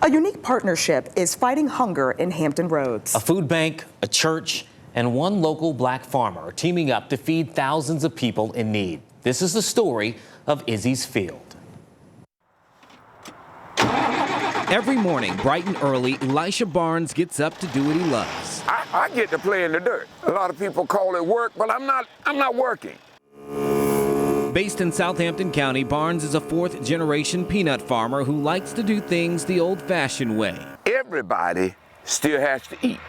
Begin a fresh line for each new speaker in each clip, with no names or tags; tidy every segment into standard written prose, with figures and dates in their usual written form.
A unique partnership is fighting hunger in Hampton Roads.
A food bank, a church, and one local black farmer are teaming up to feed thousands of people in need. This is the story of Izzie's Field.
Every morning, bright and early, Elisha Barnes gets up to do what he loves.
I get to play in the dirt. A lot of people call it work, but I'm not working.
Based in Southampton County, Barnes is a fourth-generation peanut farmer who likes to do things the old-fashioned way.
Everybody still has to eat.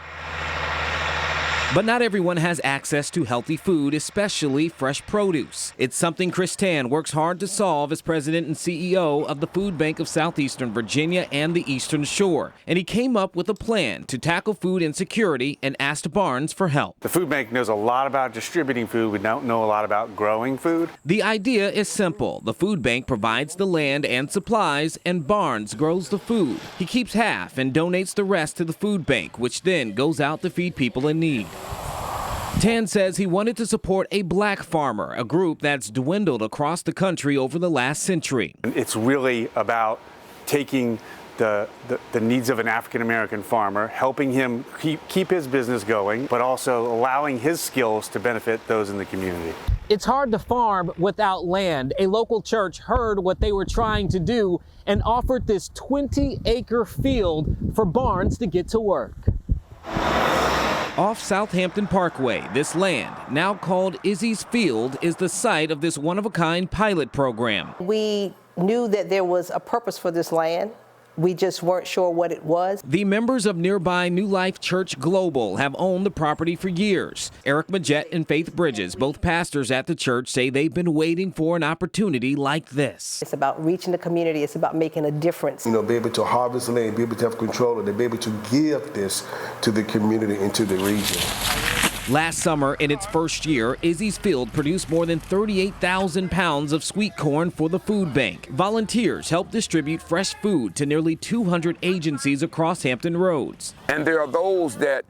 But not everyone has access to healthy food, especially fresh produce. It's something Chris Tan works hard to solve as president and CEO of the Food Bank of Southeastern Virginia and the Eastern Shore. And he came up with a plan to tackle food insecurity and asked Barnes for help.
The food bank knows a lot about distributing food. We don't know a lot about growing food.
The idea is simple. The food bank provides the land and supplies, and Barnes grows the food. He keeps half and donates the rest to the food bank, which then goes out to feed people in need. Tan says he wanted to support a black farmer, a group that's dwindled across the country over the last century.
It's really about taking the needs of an African-American farmer, helping him keep his business going, but also allowing his skills to benefit those in the community.
It's hard to farm without land. A local church heard what they were trying to do and offered this 20-acre field for Barnes to get to work. Off Southampton Parkway, this land, now called Izzie's Field, is the site of this one-of-a-kind pilot program.
We knew that there was a purpose for this land. We just weren't sure what it was.
The members of nearby New Life Church Global have owned the property for years. Eric Majette and Faith Bridges, both pastors at the church, say they've been waiting for an opportunity like this.
It's about reaching the community. It's about making a difference.
You know, be able to harvest land, be able to have control of it, be able to give this to the community and to the region.
Last summer, in its first year, Izzie's Field produced more than 38,000 pounds of sweet corn for the food bank. Volunteers helped distribute fresh food to nearly 200 agencies across Hampton Roads.
And there are those that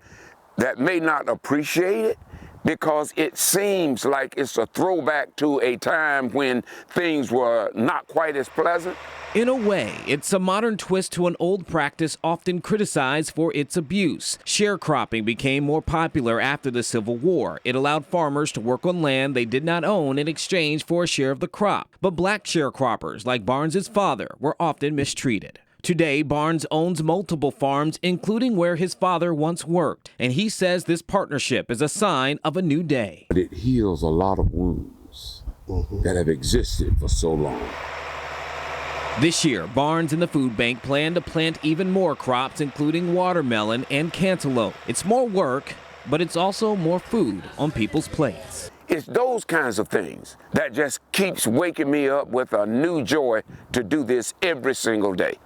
may not appreciate it because it seems like it's a throwback to a time when things were not quite as pleasant.
In a way, it's a modern twist to an old practice often criticized for its abuse. Sharecropping became more popular after the Civil War. It allowed farmers to work on land they did not own in exchange for a share of the crop. But black sharecroppers, like Barnes' father, were often mistreated. Today, Barnes owns multiple farms, including where his father once worked. And he says this partnership is a sign of a new day.
It heals a lot of wounds that have existed for so long.
This year, Barnes and the food bank plan to plant even more crops, including watermelon and cantaloupe. It's more work, but it's also more food on people's plates.
It's those kinds of things that just keeps waking me up with a new joy to do this every single day.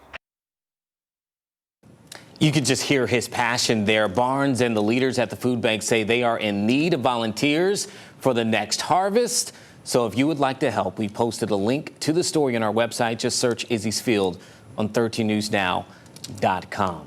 You could just hear his passion there. Barnes and the leaders at the food bank say they are in need of volunteers for the next harvest. So if you would like to help, we posted a link to the story on our website. Just search Izzie's Field on 13newsnow.com.